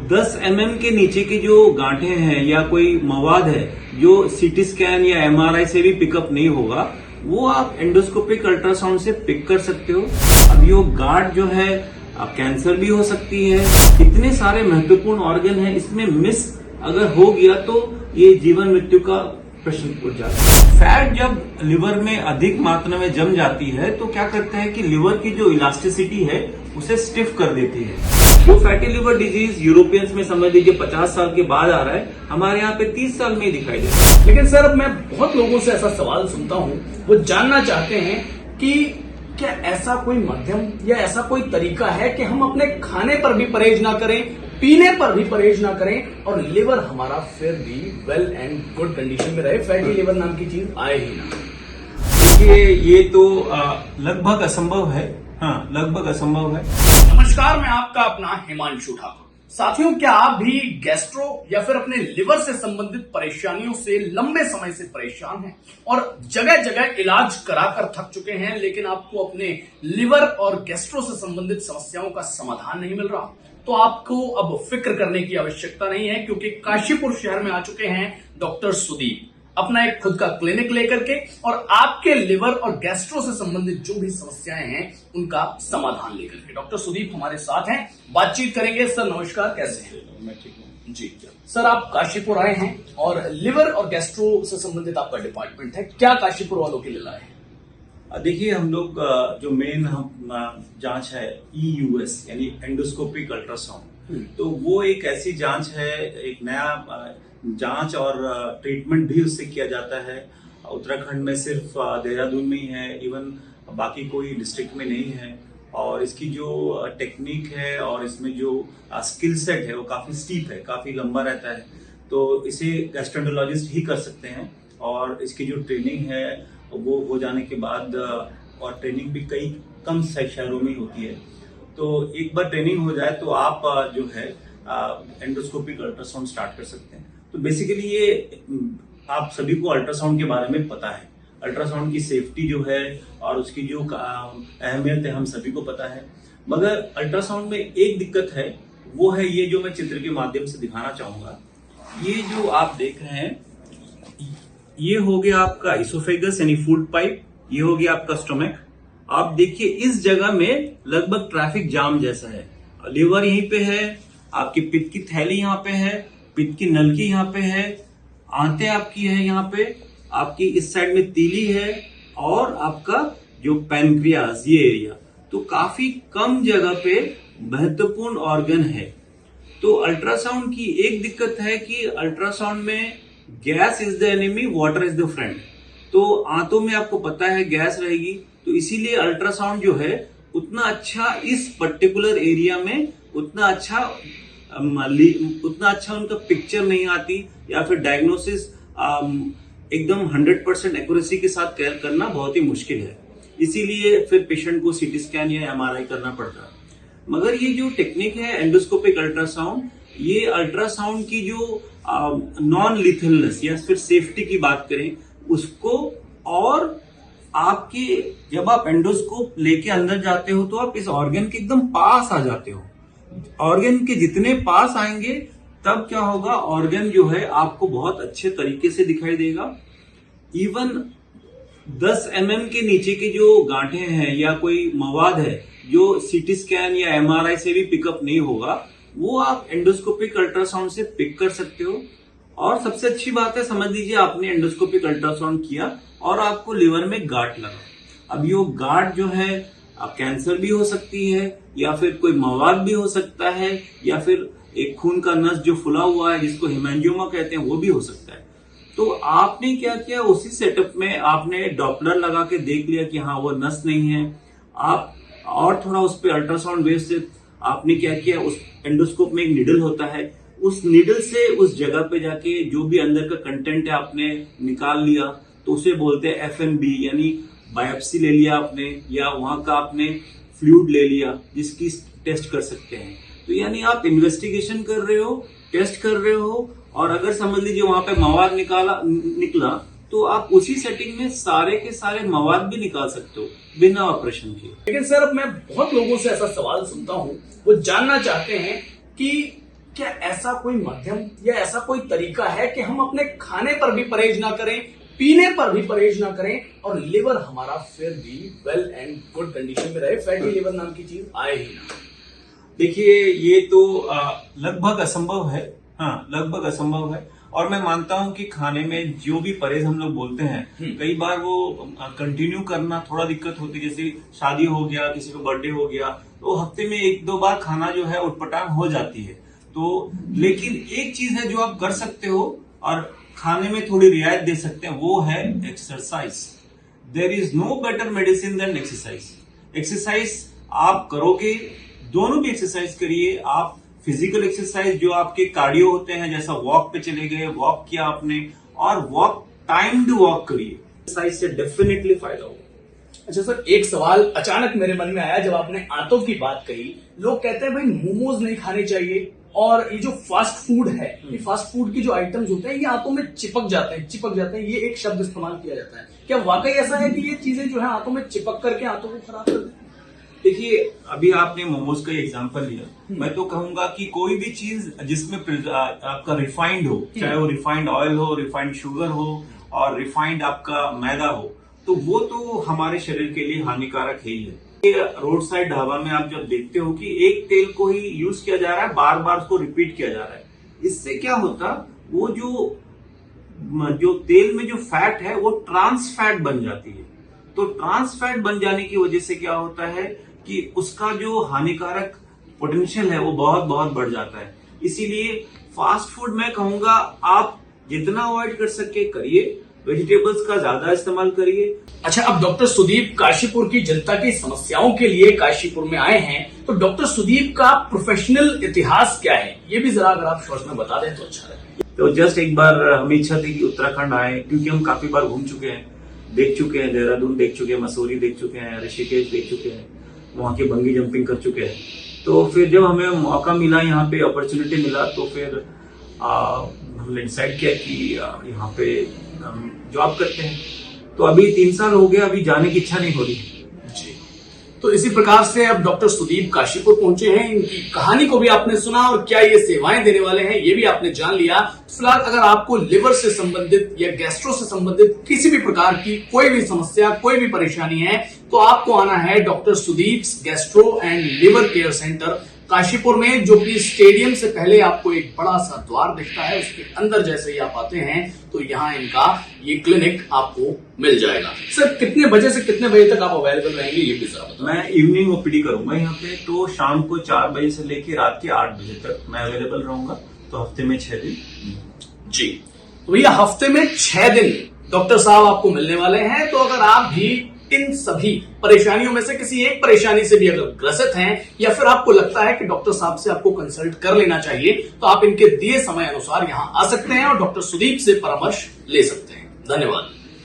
10 mm के नीचे की जो गांठें हैं या कोई मवाद है जो सीटी स्कैन या एमआरआई से भी पिकअप नहीं होगा, वो आप एंडोस्कोपिक अल्ट्रासाउंड से पिक कर सकते हो। अब ये गांठ जो है कैंसर भी हो सकती है। इतने सारे महत्वपूर्ण ऑर्गन हैं, इसमें मिस अगर हो गया तो ये जीवन मृत्यु का प्रश्न उठ जाता है। फैट जब लिवर में अधिक मात्रा में जम जाती है तो क्या करता है कि लिवर की जो इलास्टिसिटी है उसे स्टिफ कर देती है। जो फैटी लिवर डिजीज यूरोपियंस में समझ लीजिए 50 साल के बाद आ रहा है, हमारे यहाँ पे 30 साल में ही दिखाई देता है। लेकिन सर, अब मैं बहुत लोगों से ऐसा सवाल सुनता हूँ, वो जानना चाहते हैं कि क्या ऐसा कोई माध्यम या ऐसा कोई तरीका है कि हम अपने खाने पर भी परहेज ना करें, पीने पर भी परहेज ना करें और लिवर हमारा फिर भी वेल एंड गुड कंडीशन में रहे, फैटी लिवर नाम की चीज आए ही ना। देखिए, ये तो लगभग असंभव है। हाँ, लगभग असंभव है। नमस्कार, मैं आपका अपना हिमांशु ठाकुर। साथियों, क्या आप भी गैस्ट्रो या फिर अपने लिवर से संबंधित परेशानियों से लंबे समय से परेशान हैं और जगह जगह इलाज कराकर थक चुके हैं, लेकिन आपको अपने लिवर और गैस्ट्रो से संबंधित समस्याओं का समाधान नहीं मिल रहा? तो आपको अब फिक्र करने की आवश्यकता नहीं है, क्योंकि काशीपुर शहर में आ चुके हैं डॉक्टर सुदीप अपना एक खुद का क्लिनिक लेकर के और आपके लिवर और गैस्ट्रो से संबंधित जो भी समस्याएं हैं उनका समाधान लेकर के। डॉक्टर सुदीप हमारे साथ हैं, बातचीत करेंगे। सर नमस्कार, कैसे हैं? मैं ठीक हूँ जी सर, आप काशीपुर आए हैं और लिवर और गैस्ट्रो से संबंधित आपका डिपार्टमेंट है, क्या काशीपुर वालों के लिए लाए हैं? देखिए, हम लोग जो मेन जांच है EUS यानी एंडोस्कोपिक अल्ट्रासाउंड, तो वो एक ऐसी जांच है, एक नया जांच और ट्रीटमेंट भी उससे किया जाता है। उत्तराखंड में सिर्फ देहरादून में ही है, इवन बाकी कोई डिस्ट्रिक्ट में नहीं है। और इसकी जो टेक्निक है और इसमें जो स्किल सेट है वो काफी स्टीप है, काफी लंबा रहता है। तो इसे गैस्ट्रोएंटरोलॉजिस्ट ही कर सकते हैं और इसकी जो ट्रेनिंग है वो हो जाने के बाद, और ट्रेनिंग भी कई कम शहरों में होती है, तो एक बार ट्रेनिंग हो जाए तो आप जो है एंडोस्कोपिक अल्ट्रासाउंड स्टार्ट कर सकते हैं। तो बेसिकली ये आप सभी को अल्ट्रासाउंड के बारे में पता है, अल्ट्रासाउंड की सेफ्टी जो है और उसकी जो अहमियत है हम सभी को पता है। मगर अल्ट्रासाउंड में एक दिक्कत है, वो है ये जो मैं चित्र के माध्यम से दिखाना चाहूंगा। ये जो आप देख रहे हैं, ये हो गया आपका इसोफेगस यानी फूड पाइप, ये हो गया आपका स्टोमक। आप देखिए, इस जगह में लगभग ट्रैफिक जाम जैसा है। लिवर यहीं पे है, आपकी पित्त की थैली यहाँ पे है, पित्त की नलकी यहाँ पे है, आंतें आपकी है यहाँ पे, आपकी इस साइड में तीली है और आपका जो पैनक्रियास, ये एरिया। तो काफी कम जगह पे महत्वपूर्ण ऑर्गन है। तो अल्ट्रासाउंड की एक दिक्कत है कि अल्ट्रासाउंड में gas is the enemy, water is the friend. तो आंतों में आपको पता है गैस रहेगी, तो इसीलिए अल्ट्रासाउंड जो है उतना अच्छा इस पर्टिकुलर एरिया में उतना अच्छा उनका पिक्चर नहीं आती, या फिर डायग्नोसिस एकदम 100% एक्यूरेसी के साथ करना बहुत ही मुश्किल है। इसीलिए फिर पेशेंट को सीटी स्कैन या एमआरआई करना पड़ता है। मगर ये जो टेक्निक है एंडोस्कोपिक अल्ट्रासाउंड, ये अल्ट्रासाउंड की जो नॉन लिथलनेस या फिर सेफ्टी की बात करें उसको, और आपके जब आप एंडोस्कोप लेके अंदर जाते हो तो आप इस ऑर्गन के एकदम पास आ जाते हो। ऑर्गन के जितने पास आएंगे तब क्या होगा, ऑर्गन जो है आपको बहुत अच्छे तरीके से दिखाई देगा। इवन 10 mm के नीचे की जो गांठें हैं या कोई मवाद है जो सीटी स्कैन या एमआरआई से भी पिकअप नहीं होगा, वो आप एंडोस्कोपिक अल्ट्रासाउंड से पिक कर सकते हो। और सबसे अच्छी बात है, समझ लीजिए आपने एंडोस्कोपिक अल्ट्रासाउंड किया और आपको लिवर में गांठ लगा। अब ये गांठ जो है कैंसर भी हो सकती है, या फिर कोई मवाद भी हो सकता है, या फिर एक खून का नस जो फुला हुआ है जिसको हेमेंजियोमा कहते हैं वो भी हो सकता है। तो आपने क्या किया, उसी सेटअप में आपने डॉपलर लगा के देख लिया कि हाँ वो नस नहीं है। आप और थोड़ा उस पर अल्ट्रासाउंड वेव से आपने क्या किया, उस एंडोस्कोप में एक निडल होता है, उस निडल से उस जगह पे जाके जो भी अंदर का कंटेंट है आपने निकाल लिया, तो उसे बोलते हैं FMB यानी बायोप्सी ले लिया आपने, या वहां का आपने फ्लूइड ले लिया जिसकी टेस्ट कर सकते हैं। तो यानी आप इन्वेस्टिगेशन कर रहे हो, टेस्ट कर रहे हो, और अगर समझ लीजिए वहां पे मवाद निकला तो आप उसी सेटिंग में सारे के सारे मवाद भी निकाल सकते हो बिना ऑपरेशन के। लेकिन सर, अब मैं बहुत लोगों से ऐसा सवाल सुनता हूं, वो जानना चाहते हैं कि क्या ऐसा कोई माध्यम या ऐसा कोई तरीका है कि हम अपने खाने पर भी परहेज ना करें, पीने पर भी परहेज ना करें और लिवर हमारा फिर भी वेल एंड गुड कंडीशन में रहे, फैटी लिवर नाम की चीज आए ही ना? देखिए, ये तो लगभग असंभव है। हाँ, लगभग असंभव है। और मैं मानता हूं कि खाने में जो भी परहेज हम लोग बोलते हैं, कई बार वो कंटिन्यू करना थोड़ा दिक्कत होती है। जैसे शादी हो गया, किसी का बर्थडे हो गया, तो हफ्ते में 1-2 बार खाना जो है उटपटांग हो जाती है। तो लेकिन एक चीज है जो आप कर सकते हो और खाने में थोड़ी रियायत दे सकते हैं, वो है exercise. There is no better medicine than exercise. Exercise आप करोगे, दोनों भी एक्सरसाइज करिए। आप फिजिकल एक्सरसाइज जो आपके कार्डियो होते हैं, जैसा वॉक पे चले गए, वॉक किया आपने, और वॉक टाइम्ड वॉक करिए। एक्सरसाइज से डेफिनेटली फायदा होगा। अच्छा सर, एक सवाल अचानक मेरे मन में आया जब आपने आंतों की बात कही। लोग कहते हैं भाई मोमोज नहीं खाने चाहिए, और ये जो फास्ट फूड है, ये फास्ट फूड की जो आइटम्स होते हैं ये आंतों में चिपक जाते हैं, ये एक शब्द इस्तेमाल किया जाता है। क्या वाकई ऐसा है कि ये चीजें जो है आंतों में चिपक करके आंतों को खराब कर देती हैं? देखिए, अभी आपने मोमोज का एग्जांपल लिया, मैं तो कहूंगा कि कोई भी चीज जिसमें आपका रिफाइंड हो, चाहे वो रिफाइंड ऑयल हो, रिफाइंड शुगर हो और रिफाइंड आपका मैदा हो, तो वो तो हमारे शरीर के लिए हानिकारक है ही है। रोड साइड ढाबा में आप जब देखते हो कि एक तेल को ही यूज किया जा रहा है, बार बार उसको रिपीट किया जा रहा है, इससे क्या होता, वो जो तेल में जो फैट है वो ट्रांस फैट बन जाती है। तो ट्रांस फैट बन जाने की वजह से क्या होता है कि उसका जो हानिकारक पोटेंशियल है वो बहुत बहुत बढ़ जाता है। इसीलिए फास्ट फूड मैं कहूंगा आप जितना अवॉइड कर सके करिए, वेजिटेबल्स का ज्यादा इस्तेमाल करिए। अच्छा, अब डॉक्टर सुदीप काशीपुर की जनता की समस्याओं के लिए काशीपुर में आए हैं, तो डॉक्टर सुदीप का प्रोफेशनल इतिहास क्या है, ये भी जरा अगर आप शॉर्ट में बता दें तो अच्छा रहे। तो जस्ट एक बार हमें इच्छा थी कि उत्तराखंड आए, क्योंकि हम काफी बार घूम चुके हैं, देख चुके हैं, देहरादून देख चुके हैं, मसूरी देख चुके हैं, ऋषिकेश देख चुके हैं, वहाँ की बंगी जंपिंग कर चुके हैं। तो फिर जब हमें मौका मिला, यहाँ पे अपॉर्चुनिटी मिला, तो फिर हमने डिसाइड किया कि यहाँ पे हम जॉब करते हैं। तो अभी 3 साल हो गया, अभी जाने की इच्छा नहीं हो रही जी। तो इसी प्रकार से अब डॉक्टर सुदीप काशीपुर पहुंचे हैं, इनकी कहानी को भी आपने सुना और क्या ये सेवाएं देने वाले हैं ये भी आपने जान लिया। फिलहाल अगर आपको लिवर से संबंधित या गैस्ट्रो से संबंधित किसी भी प्रकार की कोई भी समस्या, कोई भी परेशानी है, तो आपको आना है doctor Sudeep gastro and liver care centre Kashipur में, जो कि स्टेडियम से पहले आपको एक बड़ा सा द्वार दिखता है, उसके अंदर जैसे ही आप आते हैं तो यहाँ इनका ये क्लिनिक आपको मिल जाएगा। सर, कितने बजे से कितने बजे तक आप अवेलेबल रहेंगे ये भी जरा बताओ। मैं इवनिंग ओपीडी करूंगा यहाँ पे, तो शाम को 4 बजे से लेकर रात के 8 बजे तक मैं अवेलेबल रहूंगा। तो हफ्ते में 6 दिन। जी, तो भैया हफ्ते में 6 दिन डॉक्टर साहब आपको मिलने वाले हैं। तो अगर आप भी इन सभी परेशानियों में से किसी एक परेशानी से भी अगर ग्रसित हैं, या फिर आपको लगता है कि डॉक्टर साहब से आपको कंसल्ट कर लेना चाहिए, तो आप इनके दिए समय अनुसार यहां आ सकते हैं और डॉक्टर सुदीप से परामर्श ले सकते हैं। धन्यवाद।